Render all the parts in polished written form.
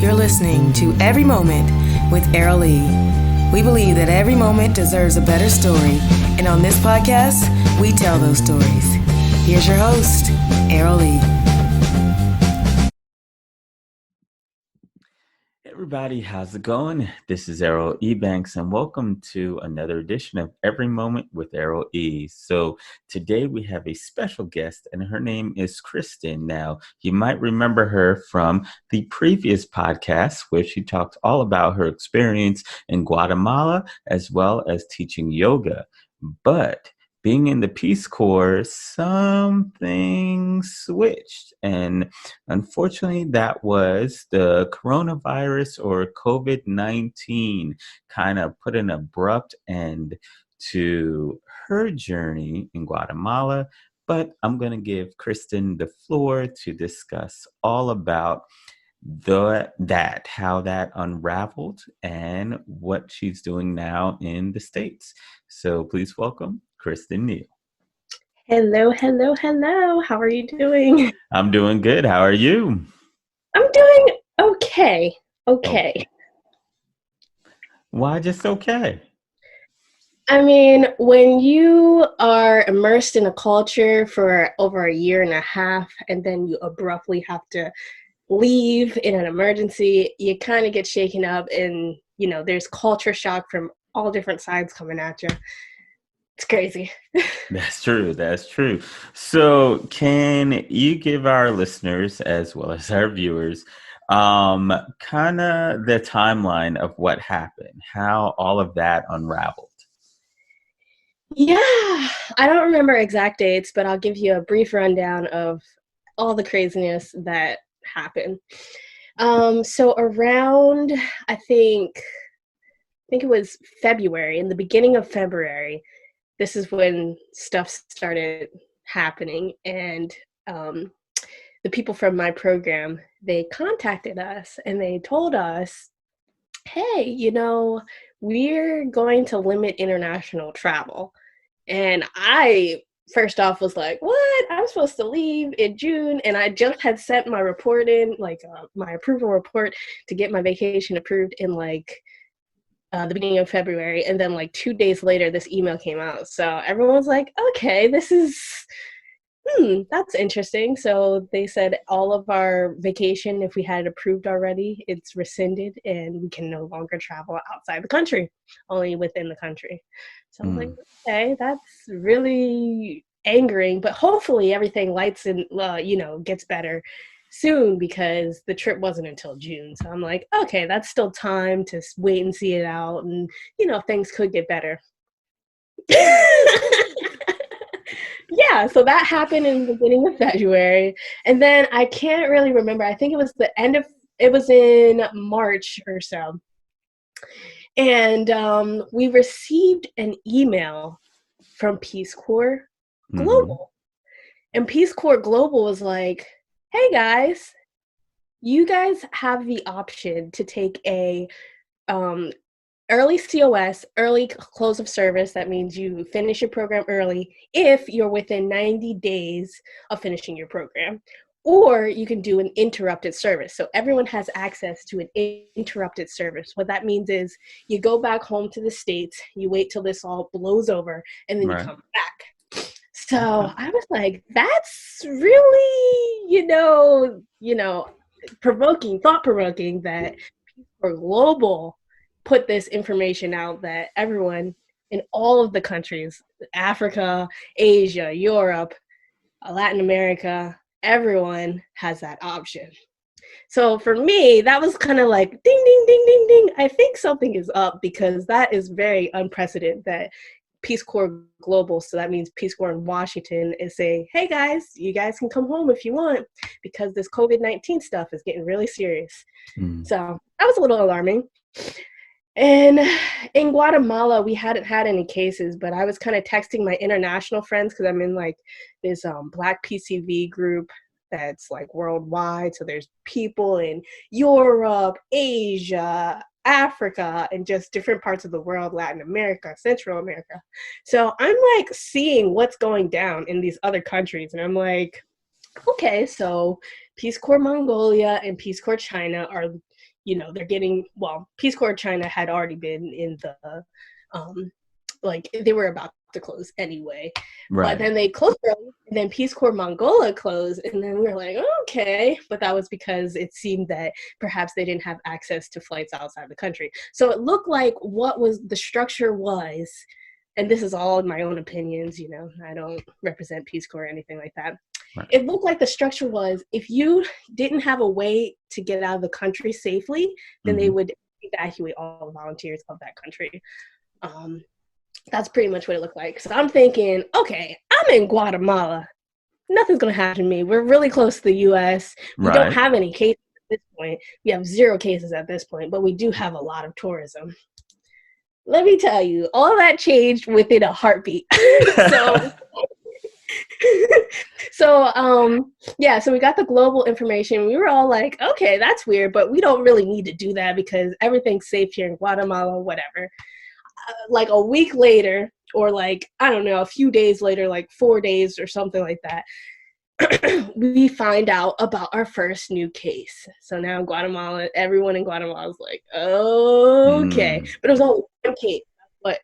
You're listening to Every Moment with Errol E. We believe that every moment deserves a better story, and on this podcast, we tell those stories. Here's your host, Errol E. Hey everybody, how's it going? This is Errol E. Banks, and welcome to another edition of Every Moment with Errol E. So today we have a special guest, and her name is Kristen. Now, you might remember her from the previous podcast where she talked all about her experience in Guatemala as well as teaching yoga. But being in the Peace Corps, something switched. And unfortunately, that was the coronavirus or COVID-19 kind of put an abrupt end to her journey in Guatemala. But I'm going to give Kristen the floor to discuss all about how that unraveled and what she's doing now in the States. So please welcome Kristen Neal. Hello. How are you doing? I'm doing good. How are you? I'm doing okay. Okay. Why just okay? I mean, when you are immersed in a culture for over a year and a half, and then you abruptly have to leave in an emergency, you kind of get shaken up, and, there's culture shock from all different sides coming at you. It's crazy. That's true. So can you give our listeners as well as our viewers kind of the timeline of what happened, how all of that unraveled? Yeah, I don't remember exact dates, but I'll give you a brief rundown of all the craziness that happened. So around, I think it was February, in the beginning of February, this is when stuff started happening. And the people from my program, they contacted us and they told us, hey, we're going to limit international travel. And I, first off, was like, what? I'm supposed to leave in June. And I just had sent my report in, my approval report to get my vacation approved in the beginning of February. And then 2 days later, this email came out. So everyone's like, okay, this is, that's interesting. So they said all of our vacation, if we had it approved already, it's rescinded and we can no longer travel outside the country, only within the country. So I was like, okay, that's really angering, but hopefully everything lights and, gets better soon, because the trip wasn't until June. So I'm like, okay, that's still time to wait and see it out. And, things could get better. Yeah, so that happened in the beginning of February. And then I can't really remember. I think it was in March or so. And we received an email from Peace Corps Global. And Peace Corps Global was like, hey guys, you guys have the option to take a early COS, early close of service. That means you finish your program early if you're within 90 days of finishing your program. Or you can do an interrupted service. So everyone has access to an interrupted service. What that means is you go back home to the States, you wait till this all blows over, and then you come back. So I was like, that's really, thought-provoking that for Global put this information out that everyone in all of the countries, Africa, Asia, Europe, Latin America, everyone has that option. So for me, that was kind of like ding, ding, ding, ding, ding. I think something is up, because that is very unprecedented that Peace Corps Global, so that means Peace Corps in Washington, is saying, hey guys, you guys can come home if you want, because this COVID-19 stuff is getting really serious. So that was a little alarming. And in Guatemala, we hadn't had any cases, but I was kind of texting my international friends, because I'm in this Black PCV group that's worldwide. So there's people in Europe, Asia, Africa, and just different parts of the world, Latin America, Central America. So I'm seeing what's going down in these other countries. And I'm like, okay, so Peace Corps Mongolia and Peace Corps China are, they're getting, Peace Corps China had already been in the, they were about to close anyway. Right. But then they closed early, and then Peace Corps Mongolia closed, and then we were like, okay. But that was because it seemed that perhaps they didn't have access to flights outside the country. So it looked like what was the structure was, and this is all in my own opinions, I don't represent Peace Corps or anything like that. Right. It looked like the structure was, if you didn't have a way to get out of the country safely, then they would evacuate all the volunteers of that country. That's pretty much what it looked like. So I'm thinking, okay, I'm in Guatemala. Nothing's going to happen to me. We're really close to the U.S. We don't have any cases at this point. We have 0 cases at this point, but we do have a lot of tourism. Let me tell you, all that changed within a heartbeat. So we got the global information. We were all like, okay, that's weird, but we don't really need to do that because everything's safe here in Guatemala, whatever. Like a week later, or a few days later, 4 days or something like that, we find out about our first new case. So now Guatemala, everyone in Guatemala is like, okay. But it was only one case. What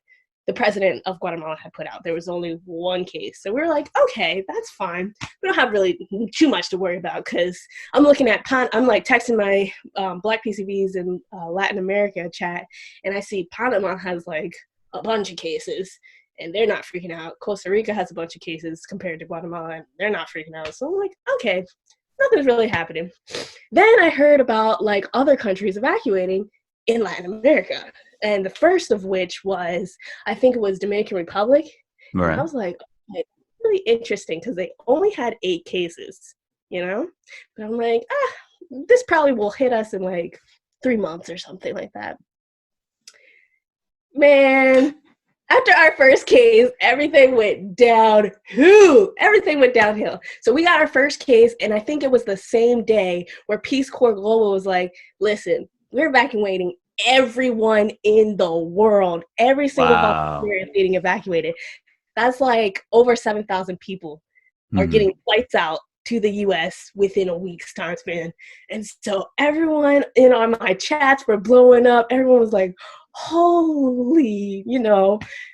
the president of Guatemala had put out. There was only one case. So we were like, okay, that's fine. We don't have really too much to worry about because I'm looking at, I'm texting my Black PCVs in Latin America chat, and I see Panama has a bunch of cases and they're not freaking out. Costa Rica has a bunch of cases compared to Guatemala and they're not freaking out. So I'm like, okay, nothing's really happening. Then I heard about other countries evacuating in Latin America. And the first of which was, I think it was Dominican Republic. Right. And I was like, okay, really interesting because they only had 8 cases, But I'm like, this probably will hit us in 3 months or something like that. Man, after our first case, everything went downhill. So we got our first case, and I think it was the same day where Peace Corps Global was like, listen, we're evacuating everyone in the world. Every single volunteer is getting evacuated. That's over 7,000 people are getting flights out to the U.S. within a week's time span. And so everyone on my chats were blowing up. Everyone was like, holy,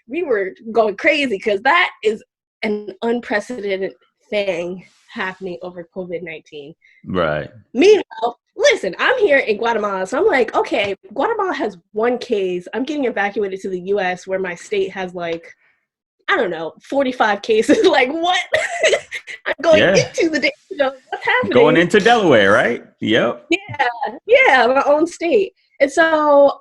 we were going crazy because that is an unprecedented thing happening over COVID-19. Right. Meanwhile, listen, I'm here in Guatemala, so I'm like, okay, Guatemala has 1 case. I'm getting evacuated to the U.S. where my state has 45 cases. What? I'm going into the what's happening? Going into Delaware, right? Yep. Yeah, my own state. And so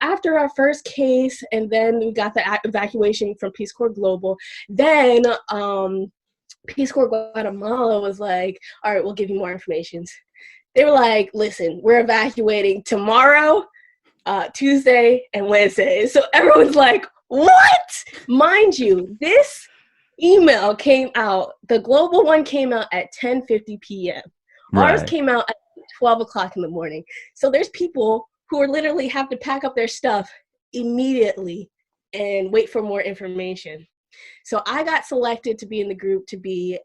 after our first case, and then we got the evacuation from Peace Corps Global, then Peace Corps Guatemala was like, all right, we'll give you more information. They were like, listen, we're evacuating tomorrow, Tuesday, and Wednesday. So everyone's like, what? Mind you, this email came out, the global one came out at 10:50 p.m. Right. Ours came out at 12 o'clock in the morning. So there's people who are literally have to pack up their stuff immediately and wait for more information. So I got selected to be in the group to be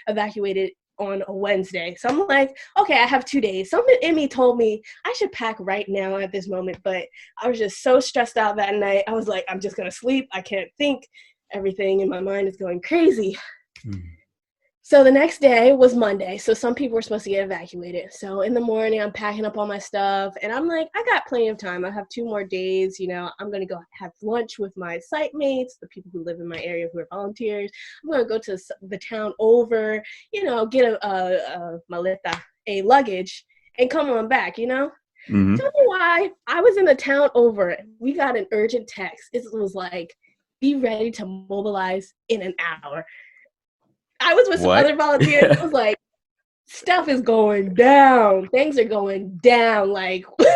evacuated on a Wednesday. So I'm like, okay, I have 2 days. Something in me told me I should pack right now at this moment, but I was just so stressed out that night. I was like, I'm just gonna sleep. I can't think. Everything in my mind is going crazy. So the next day was Monday. So some people were supposed to get evacuated. So in the morning, I'm packing up all my stuff. And I'm like, I got plenty of time. I have 2 more days. I'm going to go have lunch with my site mates, the people who live in my area who are volunteers. I'm going to go to the town over, get a maleta, a luggage, and come on back, Mm-hmm. Tell me why. I was in the town over. We got an urgent text. It was like, be ready to mobilize in an hour. I was with some other volunteers. I was like, stuff is going down. Things are going down.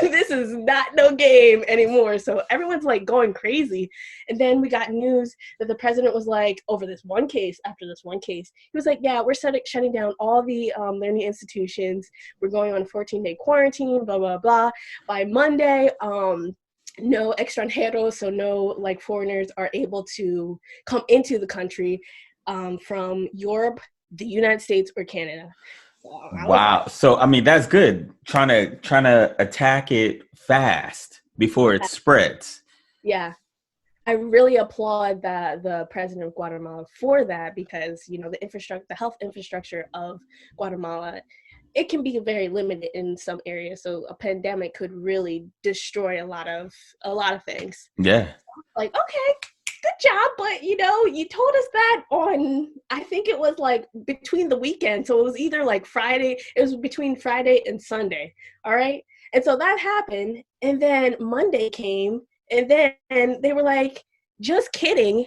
This is not no game anymore. So everyone's going crazy. And then we got news that the president was like, over this one case, after this one case, he was like, yeah, we're shutting down all the learning institutions. We're going on a 14-day quarantine, blah, blah, blah. By Monday, no extranjeros, so no foreigners are able to come into the country from Europe, the United States, or Canada. Wow. So, that's good. trying to attack it fast before it spreads. Yeah. I really applaud the president of Guatemala for that, because the health infrastructure of Guatemala, it can be very limited in some areas. So a pandemic could really destroy a lot of things. Yeah. Like, okay, good job, but you told us that on, I think it was like between the weekend, so it was either like Friday. It was between Friday and Sunday. All right, and so that happened, and then Monday came. And then they were like, just kidding,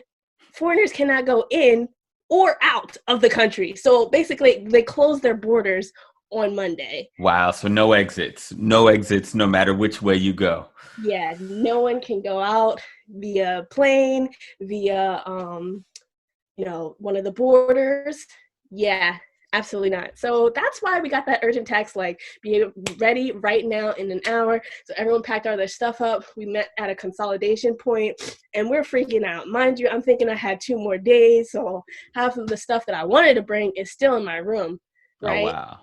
foreigners cannot go in or out of the country. So basically, they closed their borders on Monday. Wow. So no exits, no matter which way you go. Yeah, no one can go out via plane, via, one of the borders. Yeah, absolutely not. So that's why we got that urgent text, like, be ready right now in an hour. So everyone packed all their stuff up. We met at a consolidation point, and we're freaking out. Mind you, I'm thinking I had 2 more days, so half of the stuff that I wanted to bring is still in my room, right? Oh, wow.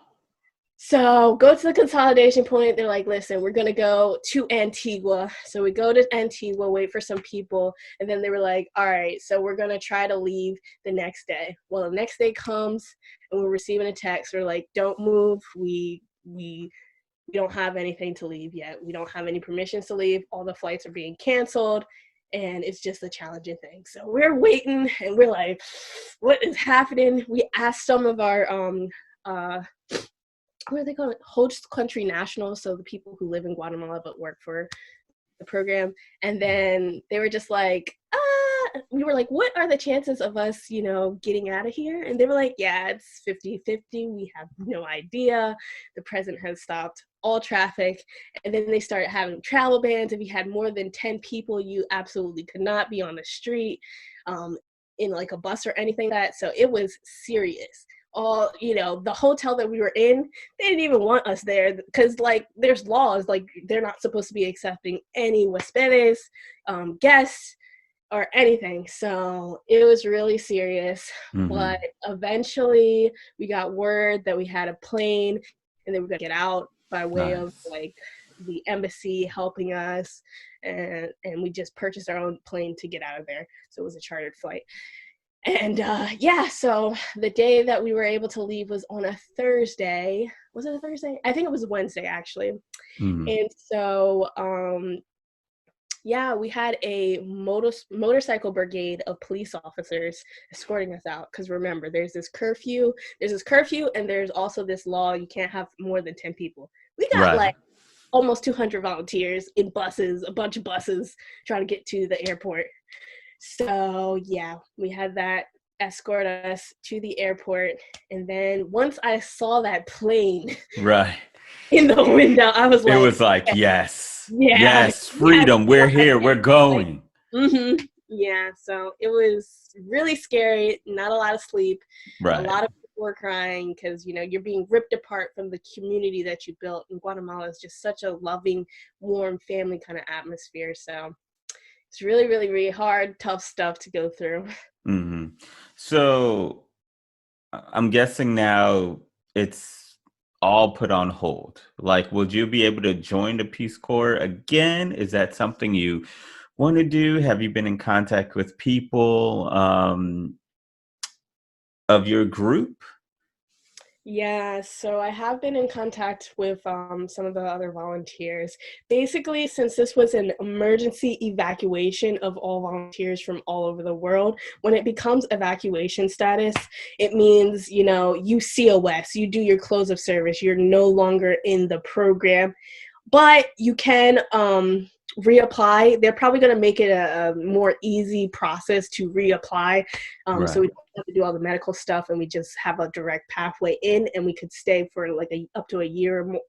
So go to the consolidation point. They're like, listen, we're going to go to Antigua. So we go to Antigua, wait for some people. And then they were like, all right, so we're going to try to leave the next day. Well, the next day comes and we're receiving a text. They're like, don't move. We don't have anything to leave yet. We don't have any permissions to leave. All the flights are being canceled. And it's just a challenging thing. So we're waiting and we're like, what is happening? We asked some of our, what are they called? Host country nationals, so the people who live in Guatemala but work for the program. And then they were just like, we were like, what are the chances of us, getting out of here? And they were like, yeah, it's 50-50. We have no idea. The president has stopped all traffic. And then they started having travel bans. If you had more than 10 people, you absolutely could not be on the street in like a bus or anything like that. So it was serious. All, the hotel that we were in, they didn't even want us there because, like, there's laws, like, they're not supposed to be accepting any Huéspedes, guests, or anything. So it was really serious. Mm-hmm. But eventually we got word that we had a plane and they were going to get out by way of, like, the embassy helping us. And we just purchased our own plane to get out of there. So it was a chartered flight. And so the day that we were able to leave was on a Thursday. Was it a Thursday? I think it was a Wednesday, actually. Mm-hmm. And so, we had a motorcycle brigade of police officers escorting us out. Because remember, there's this curfew, and there's also this law, you can't have more than 10 people. We got like almost 200 volunteers in buses, a bunch of buses, trying to get to the airport. So, we had that escort us to the airport. And then once I saw that plane in the window, I was like... It was like, yes, freedom, yes, we're here, we're going. Like, mm-hmm. Yeah, so it was really scary, not a lot of sleep. A lot of people were crying because, you're being ripped apart from the community that you built. And Guatemala is just such a loving, warm, family kind of atmosphere, so... It's really, really, really hard, tough stuff to go through. Mm-hmm. So I'm guessing now it's all put on hold. Like, would you be able to join the Peace Corps again? Is that something you want to do? Have you been in contact with people of your group? Yeah, so I have been in contact with some of the other volunteers. Basically, since this was an emergency evacuation of all volunteers from all over the world, when it becomes evacuation status, it means, you COS, you do your close of service, you're no longer in the program, but you can reapply. They're probably going to make it a more easy process to reapply. So we don't have to do all the medical stuff, and we just have a direct pathway in, and we could stay for like up to a year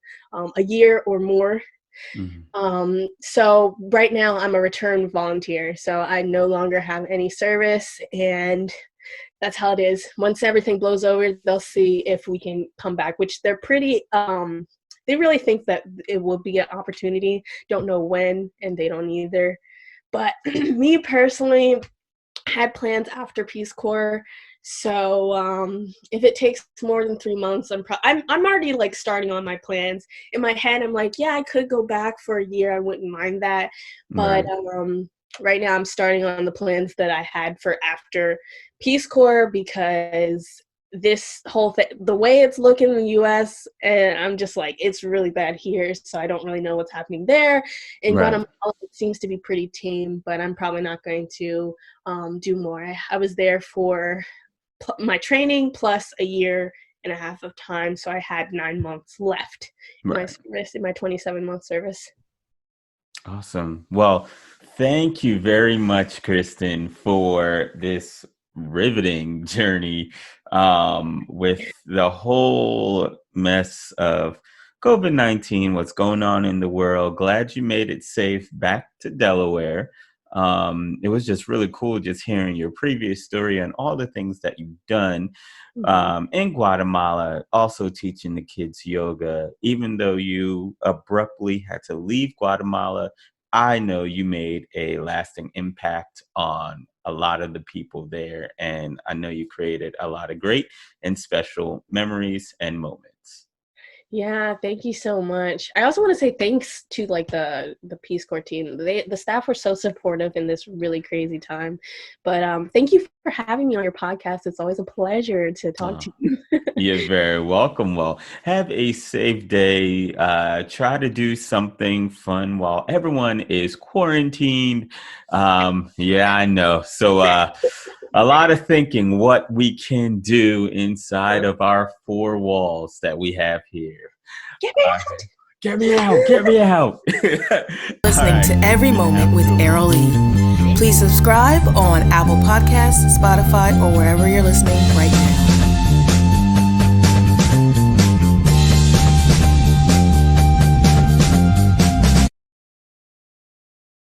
or more. Mm-hmm. So right now I'm a return volunteer, so I no longer have any service, and that's how it is. Once everything blows over, they'll see if we can come back, which they're pretty, they really think that it will be an opportunity. Don't know when, and they don't either. But me personally had plans after Peace Corps. So if it takes more than 3 months, I'm already like starting on my plans. In my head, I'm like, yeah, I could go back for a year. I wouldn't mind that. But Right. right now, I'm starting on the plans that I had for after Peace Corps, because this whole thing, the way it's looking in the U.S., and I'm just like, it's really bad here. So I don't really know what's happening there. In Right. Guatemala, it seems to be pretty tame, but I'm probably not going to do more. I was there for my training plus a year and a half of time, so I had 9 months left in my Right. service, in my 27-month service. Awesome. Well, thank you very much, Kristen, for this riveting journey with the whole mess of COVID-19, what's going on in the world. Glad you made it safe back to Delaware. It was just really cool just hearing your previous story and all the things that you've done Mhm. in Guatemala, also teaching the kids yoga. Even though you abruptly had to leave Guatemala, I know you made a lasting impact on a lot of the people there. And I know you created a lot of great and special memories and moments. Yeah, thank you so much. I also want to say thanks to like the Peace Corps team. The staff were so supportive in this really crazy time. But thank you for having me on your podcast. It's always a pleasure to talk Uh, to you. You're very welcome. Well, have a safe day. Try to do something fun while everyone is quarantined. Yeah, I know. So, a lot of thinking what we can do inside of our four walls that we have here. Get me Uh, Get me out. Get me out. All Listening right. to Every Have Moment a with good one. Errol E. Please subscribe on Apple Podcasts, Spotify, or wherever you're listening right now.